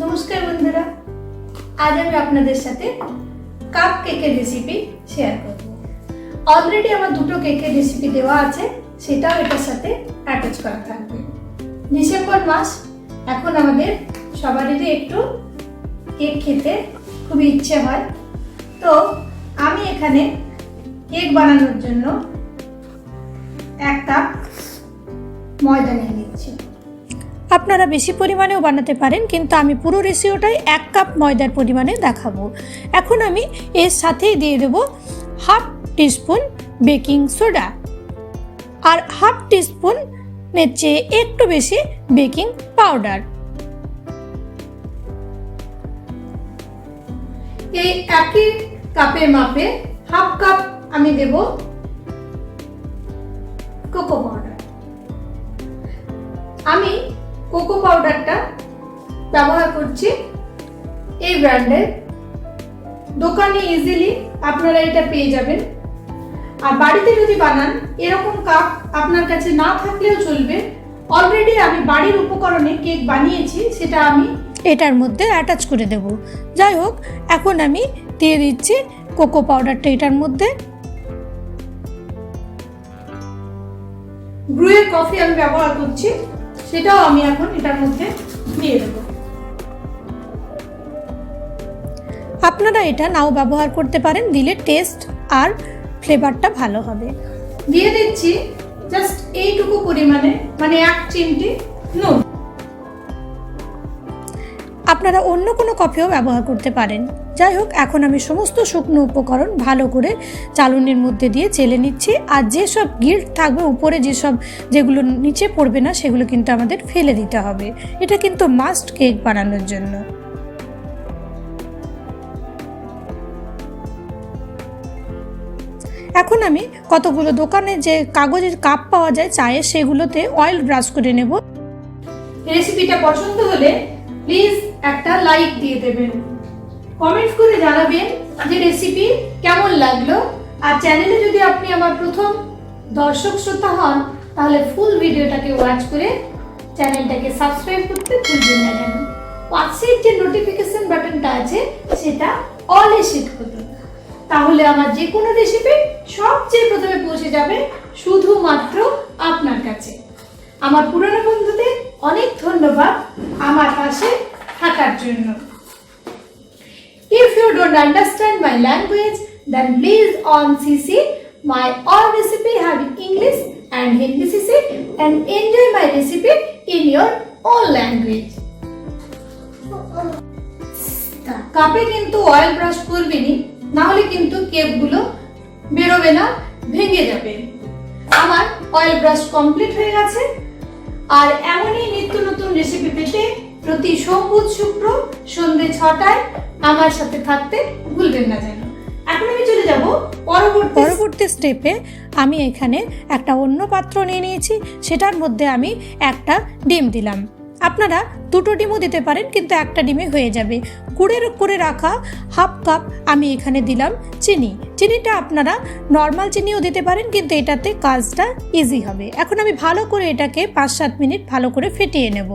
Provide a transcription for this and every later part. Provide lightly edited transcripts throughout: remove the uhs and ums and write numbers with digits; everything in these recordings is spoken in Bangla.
নমস্কার বন্ধুরা, আজ আমি আপনাদের সাথে কাপ কেকের রেসিপি শেয়ার করব। অলরেডি আমার দুটো কেকের রেসিপি দেওয়া আছে, সেটাও এটার সাথে অ্যাটাচ করা থাকবে। ডিসেম্বর মাস, এখন আমাদের সবারই একটু কেক খেতে খুবই ইচ্ছে হয়। তো আমি এখানে কেক বানানোর জন্য 1 কাপ ময়দা নিয়ে নিচ্ছি। আপনারা বেশি পরিমাণেও বানাতে পারেন, কিন্তু আমি পুরো রেসিপিটাই 1 কাপ ময়দার পরিমাণে দেখাবো। এখন আমি এর সাথেই দিয়ে দেব হাফ টিস্পুন বেকিং সোডা আর হাফ টিস্পুনের চেয়ে একটু বেশি বেকিং পাউডার। এই একই কাপের মাপে হাফ কাপ আমি দেব কোকো পাউডার। আমি কোকো পাউডারটা ব্যবহার করছি এই ব্র্যান্ডের। দোকানে ইজিলি আপনারা এটা পেয়ে যাবেন। আর বাড়িতে যদি বানান, এরকম কাপ আপনার কাছে না থাকলেও চলবে। অলরেডি আমি বাড়ির উপকরণে কেক বানিয়েছি, সেটা আমি এটার মধ্যে অ্যাটাচ করে দেব। যাই হোক, এখন আমি দিয়ে দিচ্ছি কোকো পাউডারটা এটার মধ্যে। ব্রুয়ের কফি আমি ব্যবহার করছি, সেটাও আমি এখন এটার মধ্যে দিয়ে দেব। আপনারা এটা নাও ব্যবহার করতে পারেন, দিলে টেস্ট আর ফ্লেভারটা ভালো হবে। দিয়ে দিচ্ছি জাস্ট এইটুকু পরিমাণে, মানে 1 চিমটি নুন। আপনারা অন্য কোনো কফিও ব্যবহার করতে পারেন। যাই হোক, এখন আমি সমস্ত শুকনো উপকরণ ভালো করে চালনির মধ্যে দিয়ে চেলে নিচ্ছি। আর যেসব গিল্ট থাকবে উপরে, যেগুলো নিচে পড়বে না, সেগুলো কিন্তু আমাদের ফেলে দিতে হবে। এটা কিন্তু মাস্ট কেক বানানোর জন্য। এখন আমি কতগুলো দোকানে যে কাগজের কাপ পাওয়া যায় চায়ের, সেগুলোতে অয়েল ব্রাশ করে নেব। রেসিপিটা পছন্দ হলে প্লিজ একটা লাইক দিয়ে দেবেন, কমেন্টস করে জানাবেন যে রেসিপি কেমন লাগলো। আর চ্যানেলে যদি আপনি আমার প্রথম দর্শক শ্রোতা হন, তাহলে ফুল ভিডিওটাকে ওয়াচ করে চ্যানেলটাকে সাবস্ক্রাইব করতে ভুলবেন না যেন। পাশের যে নোটিফিকেশন বাটনটা আছে, সেটা অলে সেট করুন, তাহলে আমার যে কোনো রেসিপি সবচেয়ে প্রথমে পৌঁছে যাবে শুধুমাত্র আপনার কাছে। আমার পুরনো বন্ধুদের অনেক ধন্যবাদ আমার পাশে থাকার জন্য। If you don't understand my language, then please on CC my all recipe having English and Hindi CC and enjoy my recipe in your own language. কাপে কিন্তু অয়েল ব্রাশ করবেনই, না হলে কিন্তু কেকগুলো বেরোবে না, ভেঙে যাবে। আমার অয়েল ব্রাশ কমপ্লিট হয়ে গেছে। আর এমনই নিত্য নতুন রেসিপি পেতে প্রতি সোম, বুধ, শুক্র সন্ধ্যে 6টায় আমার সাথে থাকতে ভুলবেন না যেন। এখন আমি চলে যাব পরবর্তী স্টেপে। আমি এখানে একটা অন্য পাত্র নিয়ে নিয়েছি, সেটার মধ্যে আমি একটা ডিম দিলাম। আপনারা 2টো ডিমও দিতে পারেন, কিন্তু একটা ডিমে হয়ে যাবে। গুড়ের করে রাখা হাফ কাপ আমি এখানে দিলাম চিনি। চিনিটা আপনারা নর্মাল চিনিও দিতে পারেন, কিন্তু এটাতে কাজটা ইজি হবে। এখন আমি ভালো করে এটাকে 5-7 মিনিট ভালো করে ফেটিয়ে নেব।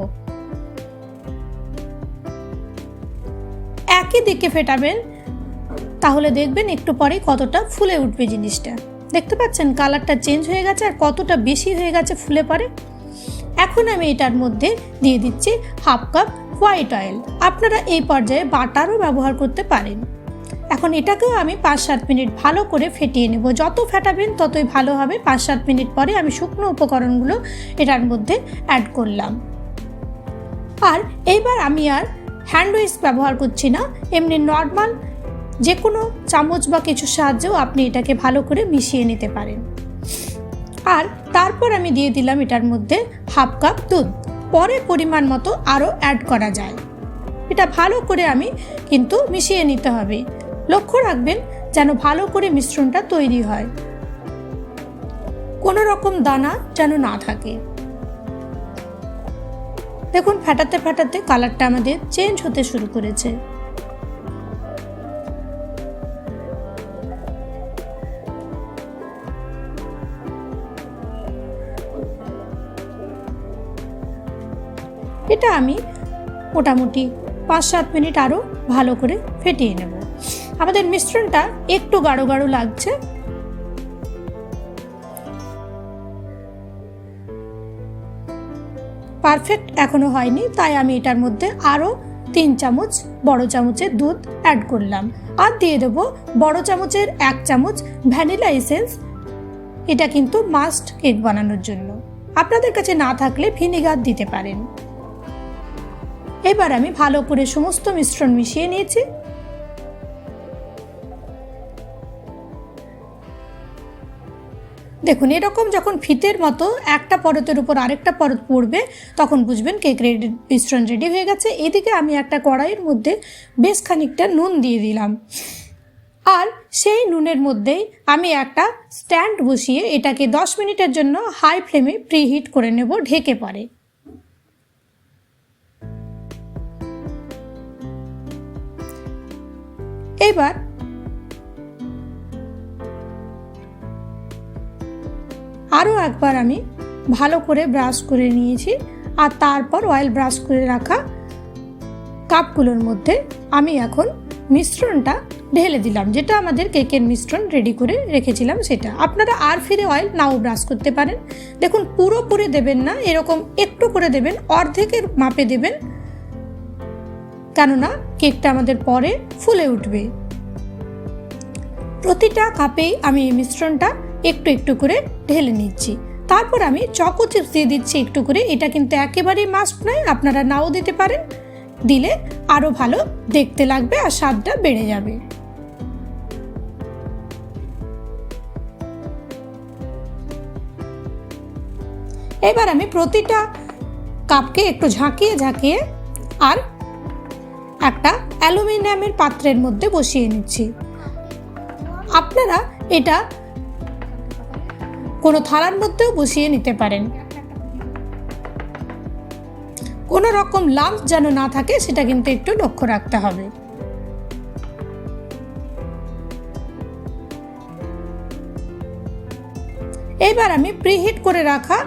একই দিকে ফেটাবেন, তাহলে দেখবেন একটু পরেই কতটা ফুলে উঠবে জিনিসটা। দেখতে পাচ্ছেন কালারটা চেঞ্জ হয়ে গেছে আর কতটা বেশি হয়ে গেছে ফুলে পরে। এখন আমি এটার মধ্যে দিয়ে দিচ্ছি হাফ কাপ হোয়াইট অয়েল। আপনারা এই পর্যায়ে বাটারও ব্যবহার করতে পারেন। এখন এটাকেও আমি 5-7 মিনিট ভালো করে ফেটিয়ে নেব। যত ফেটাবেন ততই ভালো হবে। 5-7 মিনিট পরে আমি শুকনো উপকরণগুলো এটার মধ্যে অ্যাড করলাম। আর এইবার আমি আর হ্যান্ড উইস্ক ব্যবহার করছি না, এমনি নর্মাল যে কোনো চামচ বা কিছুর সাহায্যেও আপনি এটাকে ভালো করে মিশিয়ে নিতে পারেন। আর তারপর আমি দিয়ে দিলাম এটার মধ্যে হাফ কাপ দুধ। পরে পরিমাণ মতো আরও অ্যাড করা যায়। এটা ভালো করে আমি কিন্তু মিশিয়ে নিতে হবে। লক্ষ্য রাখবেন যেন ভালো করে মিশ্রণটা তৈরি হয়, কোনো রকম দানা যেন না থাকে। দেখুন ফেটাতে ফেটাতে কালারটা আমাদের চেঞ্জ হতে শুরু করেছে। এটা আমি মোটামুটি 5-7 মিনিট আরও ভালো করে ফেটিয়ে নেব। আমাদের মিশ্রণটা একটু গাঢ় গাঢ় লাগছে। পারফেক্ট এখনো হয়নি, তাই আমি এটার মধ্যে আরও 3 চামচ বড় চামচের দুধ অ্যাড করলাম। আর দিয়ে দেবো বড় চামচের 1 চামচ ভ্যানিলা এসেন্স। এটা কিন্তু মাস্ট কেক বানানোর জন্য। আপনাদের কাছে না থাকলে ভিনেগার দিতে পারেন। এবার আমি ভালো করে সমস্ত মিশ্রণ মিশিয়ে নিয়েছি। দেখুন, এরকম যখন ফিতের মতো একটা পরতের উপর আরেকটা পরত পড়বে তখন বুঝবেন কেক রেডি, মিশ্রণ রেডি হয়ে গেছে। এদিকে আমি একটা কড়াইয়ের মধ্যে বেশ খানিকটা নুন দিয়ে দিলাম, আর সেই নুনের মধ্যেই আমি একটা স্ট্যান্ড বসিয়ে এটাকে 10 মিনিটের জন্য হাই ফ্লেমে প্রিহিট করে নেব ঢেকে পরে। এবার আরও একবার আমি ভালো করে ব্রাশ করে নিয়েছি, আর তারপর অয়েল ব্রাশ করে রাখা কাপগুলোর মধ্যে আমি এখন মিশ্রণটা ঢেলে দিলাম, যেটা আমাদের কেকের মিশ্রণ রেডি করে রেখেছিলাম সেটা। আপনারা আর ফিরে অয়েল নাও ব্রাশ করতে পারেন। দেখুন, পুরোপুরি দেবেন না, এরকম একটু করে দেবেন, অর্ধেকের মাপে দেবেন, কেননা কেকটা আমাদের পরে ফুলে উঠবে। প্রতিটা কাপেই আমি এই মিশ্রণটা একটু একটু করে ঢেলে নিচ্ছি। তারপর আমি চকো চিপস দিয়ে দিচ্ছি একটু করে। এটা কিন্তু একেবারেই মাস্ট নয়, আপনারা নাও দিতে পারেন, দিলে আরও ভালো দেখতে লাগবে আর স্বাদটা বেড়ে যাবে। এবার আমি প্রতিটা কাপকে একটু ঝাঁকিয়ে ঝাঁকিয়ে আর একটা অ্যালুমিনিয়ামের পাত্রের মধ্যে বসিয়ে নিচ্ছি। আপনারা এটা কোনো থালার মধ্যেও বসিয়ে নিতে পারেন। কোনো রকম লাম্প যেন না থাকে সেটা কিন্তু একটু লক্ষ্য রাখতে হবে। এবার আমি প্রিহিট করে রাখা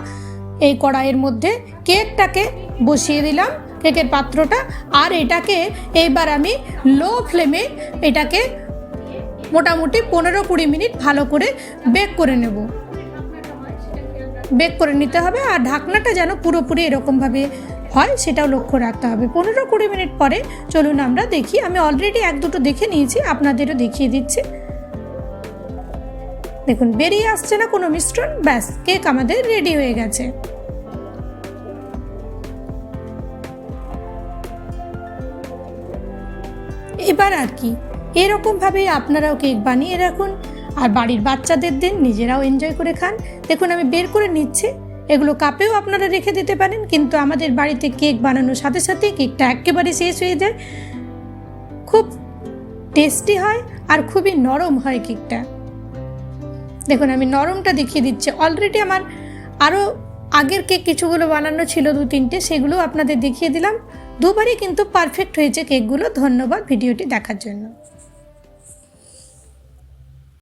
এই কড়াইয়ের মধ্যে কেকটাকে বসিয়ে দিলাম, কেকের পাত্রটা, আর এটাকে এইবার আমি লো ফ্লেমে এটাকে মোটামুটি 15-20 মিনিট ভালো করে বেক করে নেব। বেক করে নিতে হবে, আর ঢাকনাটা যেন পুরোপুরি এরকমভাবে হয় সেটাও লক্ষ্য রাখতে হবে। 15-20 মিনিট পরে চলুন আমরা দেখি। আমি অলরেডি 1-2টো দেখে নিয়েছি, আপনাদেরও দেখিয়ে দিচ্ছি। দেখুন, বেরিয়ে আসছে না কোনো মিশ্রণ, ব্যাস কেক আমাদের রেডি হয়ে গেছে। এবার আর কি, এরকমভাবেই আপনারাও কেক বানিয়ে রাখুন আর বাড়ির বাচ্চাদের দিন, নিজেরাও এনজয় করে খান। দেখুন, আমি বের করে নিচ্ছি। এগুলো কাপেও আপনারা রেখে দিতে পারেন, কিন্তু আমাদের বাড়িতে কেক বানানোর সাথে সাথে কেকটা একেবারে শেষ হয়ে যায়। খুব টেস্টি হয় আর খুবই নরম হয় কেকটা। দেখুন, আমি নরমটা দেখিয়ে দিচ্ছি। অলরেডি আমার আরও আগের কেক কিছুগুলো বানানো ছিল 2-3টে, সেগুলো আপনাদের দেখিয়ে দিলাম। দুবারই কিন্তু পারফেক্ট হয়েছে কেকগুলো। ধন্যবাদ ভিডিওটি দেখার জন্য।